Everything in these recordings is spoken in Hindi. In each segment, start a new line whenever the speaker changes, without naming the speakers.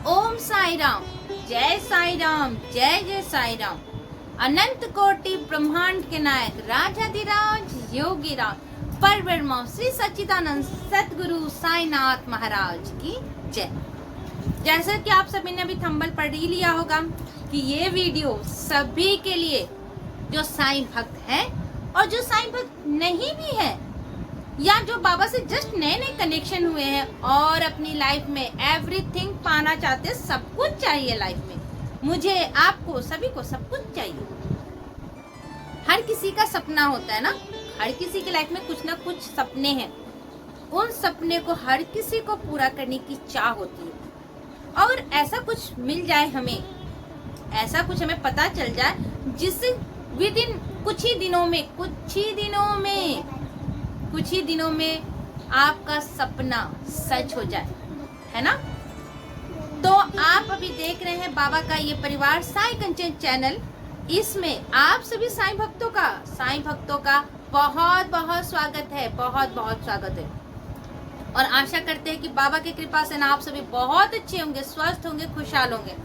ओम साई राम, जय साई राम, जय जय साई राम। अनंत कोटि ब्रह्मांड के नायक राजाधिराज योगी राज परब्रह्म श्री सच्चिदानंद सतगुरु साईनाथ महाराज की जय। जैसा कि आप सभी ने अभी थंबनेल पढ़ ही लिया होगा कि ये वीडियो सभी के लिए जो साईं भक्त हैं और जो साईं भक्त नहीं भी है, या जो बाबा से जस्ट नए नए कनेक्शन हुए हैं और अपनी लाइफ में एवरीथिंग पाना चाहते हैं, सब कुछ चाहिए लाइफ में, मुझे आपको सभी को सब कुछ चाहिए। हर किसी का सपना होता है ना, हर किसी की लाइफ में कुछ ना कुछ सपने हैं। उन सपने को हर किसी को पूरा करने की चाह होती है और ऐसा कुछ मिल जाए हमें, ऐसा कुछ हमें पता चल जाए जिससे विद इन कुछ ही दिनों में आपका सपना सच हो जाए, है ना। तो आप अभी देख रहे हैं बाबा का ये परिवार साई कंचन चैनल। इसमें आप सभी साईं भक्तों का बहुत बहुत स्वागत है, बहुत बहुत स्वागत है। और आशा करते हैं कि बाबा की कृपा से ना आप सभी बहुत अच्छे होंगे, स्वस्थ होंगे, खुशहाल होंगे।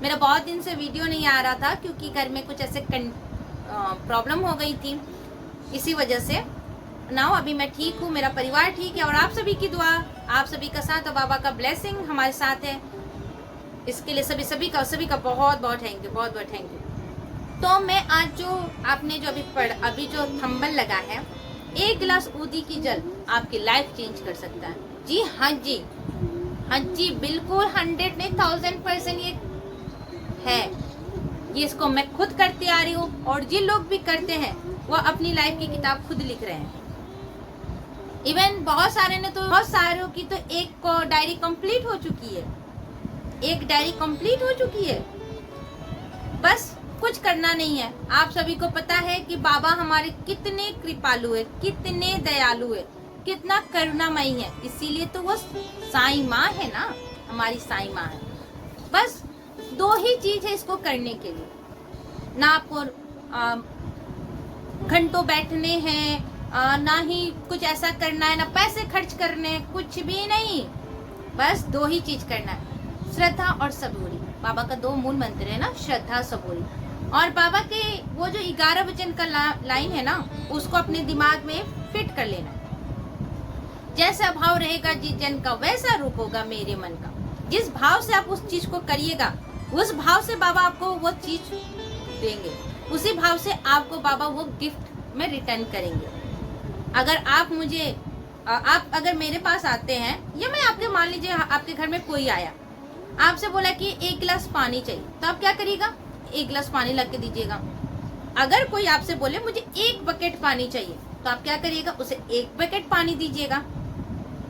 मेरा बहुत दिन से वीडियो नहीं आ रहा था क्योंकि घर में कुछ ऐसे प्रॉब्लम हो गई थी, इसी वजह से ना अभी मैं ठीक हूँ, मेरा परिवार ठीक है और आप सभी की दुआ, आप सभी का साथ और बाबा का ब्लेसिंग हमारे साथ है। इसके लिए सभी का बहुत बहुत थैंक यू, बहुत बहुत थैंक यू। तो मैं आज जो आपने जो अभी जो थंबनेल लगा है, एक गिलास ऊदी की जल आपकी लाइफ चेंज कर सकता है। जी हाँ जी, बिल्कुल 100 नहीं 1000% ये है। ये इसको मैं खुद करती आ रही हूँ और जिन लोग भी करते हैं वो अपनी लाइफ की किताब खुद लिख रहे हैं। इवन बहुत सारों की तो एक डायरी कंप्लीट हो चुकी है, बस कुछ करना नहीं है। आप सभी को पता है कि बाबा हमारे कितने कृपालु है, कितने दयालु है, कितना करुणामयी है। इसीलिए तो वो साईं माँ है ना, हमारी साईं माँ है। बस 2 ही चीज है इसको करने के लिए, ना आपको घंटों बैठने हैं, ना ही कुछ ऐसा करना है, ना पैसे खर्च करने हैं, कुछ भी नहीं। बस 2 ही चीज करना है, श्रद्धा और सबूरी। बाबा का 2 मूल मंत्र है ना, श्रद्धा सबूरी। और बाबा के वो जो 11 वचन का लाइन है ना, उसको अपने दिमाग में फिट कर लेना। जैसा भाव रहेगा जिस जन का, वैसा रूप होगा मेरे मन का। जिस भाव से आप उस चीज को करिएगा, उस भाव से बाबा आपको वो चीज देंगे, उसी भाव से आपको बाबा वो गिफ्ट में रिटर्न करेंगे। आप अगर मेरे पास आते हैं, या मैं आपके मान लीजिए आपके घर में कोई आया, आपसे बोला कि 1 गिलास पानी चाहिए, तो आप क्या करिएगा? 1 गिलास पानी ला के दीजिएगा। अगर कोई आपसे बोले मुझे 1 बकेट पानी चाहिए, तो आप क्या करिएगा? उसे 1 बकेट पानी दीजिएगा।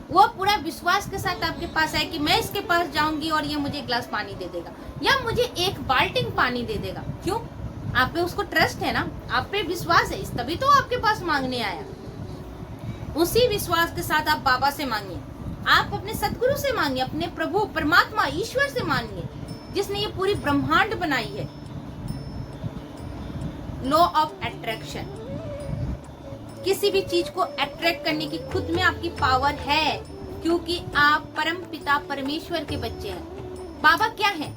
वो पूरा विश्वास के साथ आपके पास है कि मैं इसके पास जाऊंगी और ये मुझे 1 गिलास पानी दे देगा, या मुझे 1 बाल्टी पानी दे देगा। क्यों? आप पे उसको ट्रस्ट है ना, आप पे विश्वास है, तभी तो आपके पास मांगने आया। उसी विश्वास के साथ आप बाबा से मांगिए, आप अपने सतगुरु से मांगिए, अपने प्रभु परमात्मा ईश्वर से मांगिए, जिसने ये पूरी ब्रह्मांड बनाई है। लॉ ऑफ अट्रैक्शन, किसी भी चीज को अट्रैक्ट करने की खुद में आपकी पावर है, क्योंकि आप परम पिता परमेश्वर के बच्चे हैं। बाबा क्या है?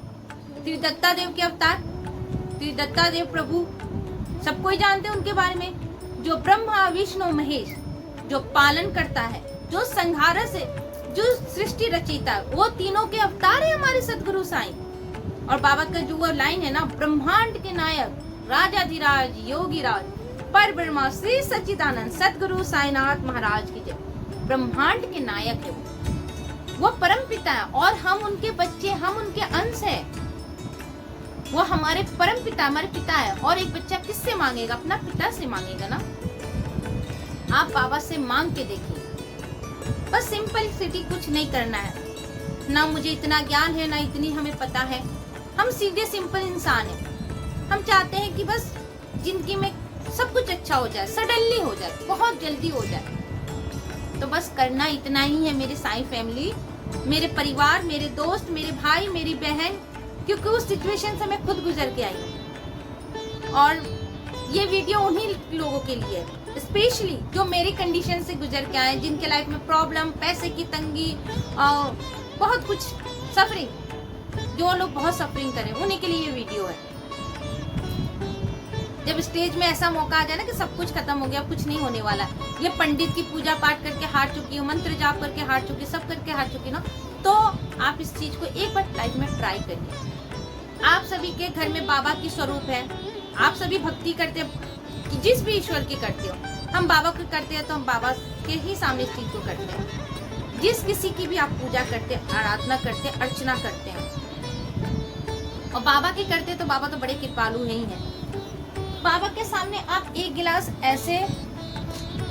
त्रिदत्ता देव के अवतार, त्रिदत्ता देव प्रभु, सबको ही जानते हैं उनके बारे में। जो ब्रह्मा विष्णु महेश, जो पालन करता है, जो संहार से, जो सृष्टि रचयिता, वो तीनों के अवतार है हमारे सदगुरु साईं। और बाबा का जो वो लाइन है ना, ब्रह्मांड के नायक राजाधिराज योगी राज परब्रह्म श्री सच्चिदानंद सतगुरु साईनाथ महाराज की जय। ब्रह्मांड के नायक है वो परम पिता है और हम उनके बच्चे, हम उनके अंश हैं। वो हमारे परम पिता, हमारे पिता है। और एक बच्चा किससे मांगेगा? अपना पिता से मांगेगा ना। आप बाबा से मांग के देखिए, बस सिंपलिसिटी, कुछ नहीं करना है। ना मुझे इतना ज्ञान है, ना इतनी हमें पता है। हम सीधे सिंपल इंसान हैं। हम चाहते हैं कि बस जिंदगी में सब कुछ अच्छा हो जाए, सडनली हो जाए, बहुत जल्दी हो जाए। तो बस करना इतना ही है मेरे साईं फैमिली, मेरे परिवार, मेरे दोस्त, मेरे भाई, मेरी बहन, क्योंकि उस सिचुएशन से मैं खुद गुजर के आई हूँ। और ये वीडियो उन्हीं लोगों के लिए है, स्पेशली जो मेरी कंडीशन से गुजर के आए, जिनके लाइफ में प्रॉब्लम, पैसे की तंगी, बहुत कुछ सफरिंग, जो लोग बहुत सफरिंग करें, उन्हीं के लिए ये वीडियो है। जब स्टेज में ऐसा मौका आ जाए ना कि सब कुछ खत्म हो गया, कुछ नहीं होने वाला, ये पंडित की पूजा पाठ करके हार चुकी हूँ, मंत्र जाप करके हार चुकी, सब करके हार चुकी ना, तो आप इस चीज को एक बार लाइफ में ट्राई करिए। आप सभी के घर में बाबा की स्वरूप है, आप सभी भक्ति करते कि जिस भी ईश्वर की करते हो, हम बाबा को करते हैं तो हम बाबा के ही सामने इस चीज को करते हैं। जिस किसी की भी आप पूजा करते हैं, आराधना करते हैं, अर्चना करते हैं, और बाबा की करते हैं तो बाबा तो बड़े कृपालु ही हैं। बाबा के सामने आप एक गिलास ऐसे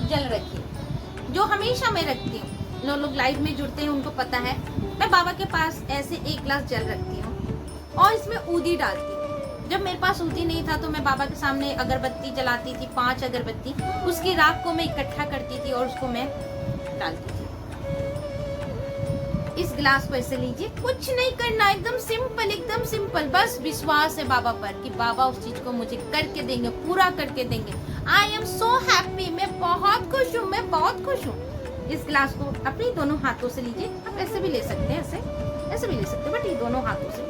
जल रखिए, जो हमेशा मैं रखती हूँ। जो लोग लाइव में जुड़ते हैं उनको पता है, मैं बाबा के पास ऐसे एक गिलास जल रखती हूँ और इसमें ऊदी डालती हूँ। जब मेरे पास ऊदी नहीं था तो मैं बाबा के सामने अगरबत्ती जलाती थी, 5 अगरबत्ती, उसकी राख को मैं इकट्ठा करती थी और उसको मैं डालती थी। इस गिलास को ऐसे लीजिए, कुछ नहीं करना, एकदम सिंपल, बस विश्वास है बाबा पर कि बाबा उस चीज को मुझे करके देंगे, पूरा करके देंगे। आई एम सो हैप्पी, मैं बहुत खुश हूँ, मैं बहुत खुश हूँ। इस गिलास को अपने दोनों हाथों से लीजिए, आप ऐसे भी ले सकते हैं, ऐसे भी ले सकते हैं, बट ये दोनों हाथों से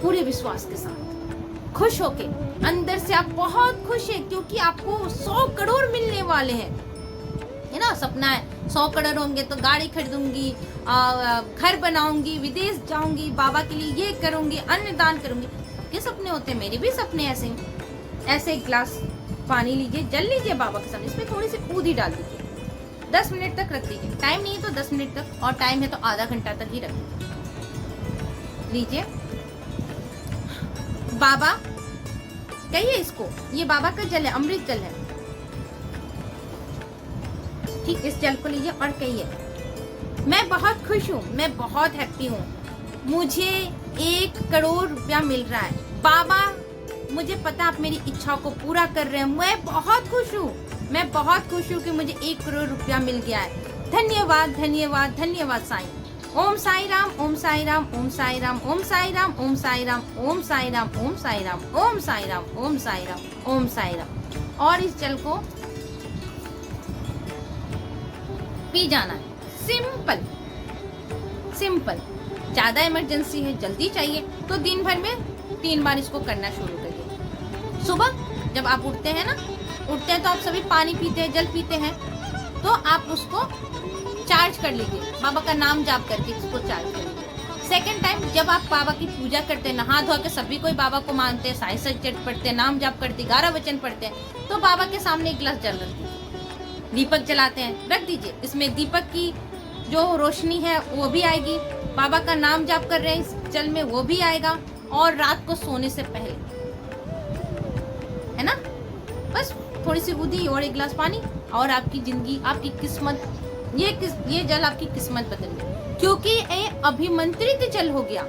पूरे विश्वास के साथ, खुश होके, अंदर से आप बहुत खुश हैं क्योंकि आपको 100 करोड़ मिलने वाले हैं, है ना। सपना है 100 करोड़ होंगे तो गाड़ी खरीदूंगी, घर बनाऊंगी, विदेश जाऊंगी, बाबा के लिए ये करूंगी, अन्नदान करूंगी। सबके सपने होते हैं, मेरे भी सपने ऐसे हैं। ऐसे एक गिलास पानी लीजिए, जल लीजिए बाबा के सामने, इसमें थोड़ी सी ऊदी डाल दीजिए, 10 मिनट तक रख दीजिए। टाइम नहीं है तो 10 मिनट तक, और टाइम है तो आधा घंटा तक ही रख दीजिए। लीजिए, बाबा कहिए इसको, ये बाबा का जल है, अमृत जल है, ठीक। इस जल को लीजिए और कहिए, मैं बहुत खुश हूँ, मैं बहुत हैप्पी हूँ, मुझे 1 करोड़ रुपया मिल रहा है। बाबा, मुझे पता आप मेरी इच्छा को पूरा कर रहे हैं, मैं बहुत खुश हूँ, मैं बहुत खुश हूँ कि मुझे 1 करोड़ रुपया मिल गया है। धन्यवाद, धन्यवाद, धन्यवाद साईं। ओम साई राम, ओम साई राम, ओम साई राम, ओम साई राम, ओम साई राम, ओम साई राम, ओम साई राम, ओम साई राम, ओम साई राम, ओम साई राम। और इस जल को पी जाना है, सिंपल। ज्यादा इमरजेंसी है, जल्दी चाहिए तो दिन भर में 3 बार इसको करना शुरू करिए। सुबह जब आप उठते हैं तो आप सभी पानी पीते हैं, जल पीते हैं, तो आप उसको चार्ज कर लीजिए, बाबा का नाम जाप करके इसको चार्ज कर लीजिए। सेकेंड टाइम जब आप बाबा की पूजा करते हैं, नहा धो के, सभी कोई बाबा को मानते हैं, साई सचट पढ़ते हैं, नाम जाप करते, 11 वचन पढ़ते हैं, तो बाबा के सामने एक गिलास जल रख दीजिए। दीपक जलाते हैं, रख दीजिए, इसमें दीपक की जो रोशनी है वो भी आएगी, बाबा का नाम जाप कर रहे हैं इस जल में, वो भी आएगा, और रात को सोने से पहले, है ना, बस थोड़ी सी ऊदी और 1 गिलास पानी, और आपकी जिंदगी, आपकी किस्मत, ये जल आपकी किस्मत बदल गई, क्योंकि ये अभिमंत्रित जल हो गया।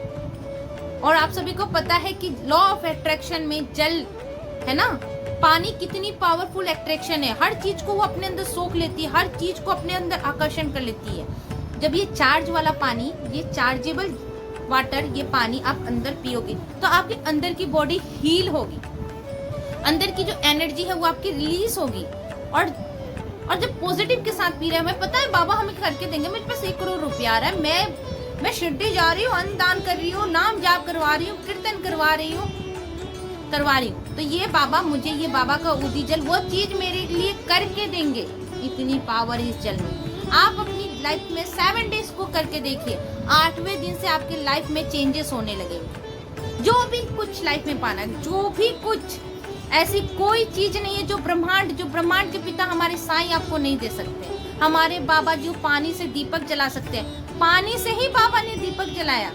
और आप सभी को पता है कि लॉ ऑफ अट्रैक्शन में जल, है ना, पानी कितनी पावरफुल अट्रैक्शन है, हर चीज को वो अपने अंदर सोख लेती है, हर चीज को अपने अंदर आकर्षण कर लेती है। जब ये चार्ज वाला पानी, ये चार्जेबल वाटर, ये पानी आप अंदर पियोगे तो आपके अंदर की बॉडी हील होगी, अंदर की जो एनर्जी है वो आपकी रिलीज होगी। और जब पॉजिटिव के साथ पी रहे हैं, हमें पता है बाबा हमें करके देंगे, मेरे पास 1 करोड़ रुपया आ रहा है, मैं शिरडी जा रही हूँ, अन्नदान कर रही हूँ, नाम जाप करवा रही हूँ, कीर्तन करवा रही हूँ, तो ये बाबा मुझे, ये बाबा का ऊदी जल वो चीज मेरे लिए करके देंगे। इतनी पावर इस जल में। आप अपनी लाइफ में 7 डेज को करके देखिए, 8वें दिन से आपके लाइफ में चेंजेस होने लगेंगे। जो भी कुछ लाइफ में पाना है, जो भी कुछ, ऐसी कोई चीज नहीं है जो ब्रह्मांड के पिता हमारे साईं आपको नहीं दे सकते। हमारे बाबा जो पानी से दीपक जला सकते हैं, पानी से ही बाबा ने दीपक जलाया,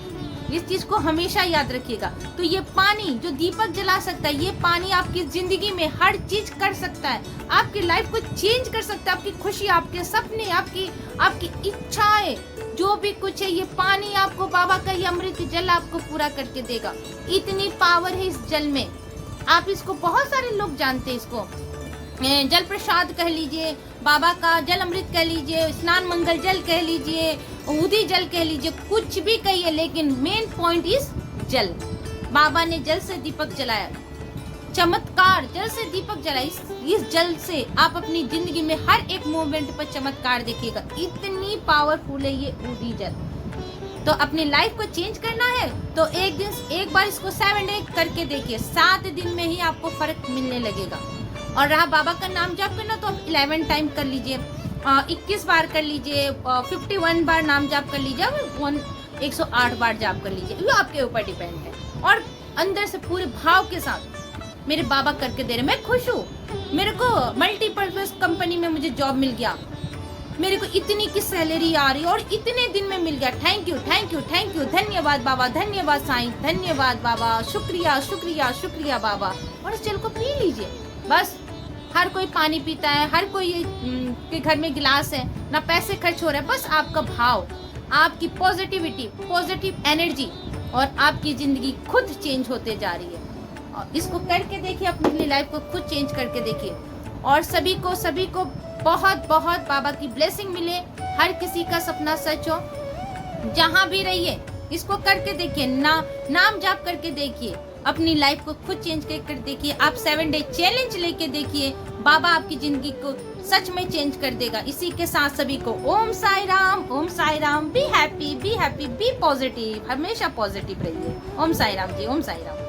इस चीज को हमेशा याद रखिएगा। तो ये पानी जो दीपक जला सकता है, ये पानी आपकी जिंदगी में हर चीज कर सकता है, आपकी लाइफ को चेंज कर सकता है, आपकी खुशी, आपके सपने, आपकी इच्छाएं, जो भी कुछ है, ये पानी आपको, बाबा का ये अमृत जल आपको पूरा करके देगा। इतनी पावर है इस जल में, आप इसको, बहुत सारे लोग जानते हैं इसको, जल प्रसाद कह लीजिए, बाबा का जल अमृत कह लीजिए, स्नान मंगल जल कह लीजिए, ऊदी जल कह लीजिए, कुछ भी कहिए, लेकिन मेन पॉइंट इज जल। बाबा ने जल से दीपक जलाया, चमत्कार, जल से दीपक जलाया। इस जल से आप अपनी जिंदगी में हर एक मोमेंट पर चमत्कार देखिएगा। इतनी पावरफुल है ये ऊदी जल। तो अपनी लाइफ को चेंज करना है तो एक बार इसको 7 डे करके देखिए, 7 दिन में ही आपको फर्क मिलने लगेगा। और रहा बाबा का नाम जाप करना, तो आप 11 टाइम कर लीजिए, 21 बार कर लीजिए, 51 बार नाम जाप कर लीजिए, 108 बार जाप कर लीजिए, ये आपके ऊपर डिपेंड है। और अंदर से पूरे भाव के साथ मेरे बाबा करके दे रहे, मैं खुश हूँ, मेरे को मल्टीपर्पज कंपनी में मुझे जॉब मिल गया, मेरे को इतनी की सैलरी आ रही और इतने दिन में मिल गया, thank you thank you thank you, धन्यवाद बाबा, धन्यवाद साईं, धन्यवाद बाबा, शुक्रिया शुक्रिया शुक्रिया बाबा। और इस जल को पी लीजिए। बस हर कोई पानी पीता है, हर कोई के घर में गिलास है, ना पैसे खर्च हो रहे हैं, बस आपका भाव, आपकी पॉजिटिविटी, पॉजिटिव एनर्जी, और आपकी जिंदगी खुद चेंज होते जा रही है। और इसको करके देखिए, अपनी लाइफ को खुद चेंज करके देखिए। और सभी को बहुत बहुत बाबा की ब्लेसिंग मिले, हर किसी का सपना सच हो, जहां भी रहिए इसको करके देखिए, नाम जाप करके देखिए, अपनी लाइफ को खुद चेंज कर देखिए। आप 7 डे चैलेंज लेके देखिए, बाबा आपकी जिंदगी को सच में चेंज कर देगा। इसी के साथ सभी को Om Sai Ram, Om Sai Ram. Be happy, be positive, हमेशा पॉजिटिव रहिए। ओम साई राम जी, ओम साई राम।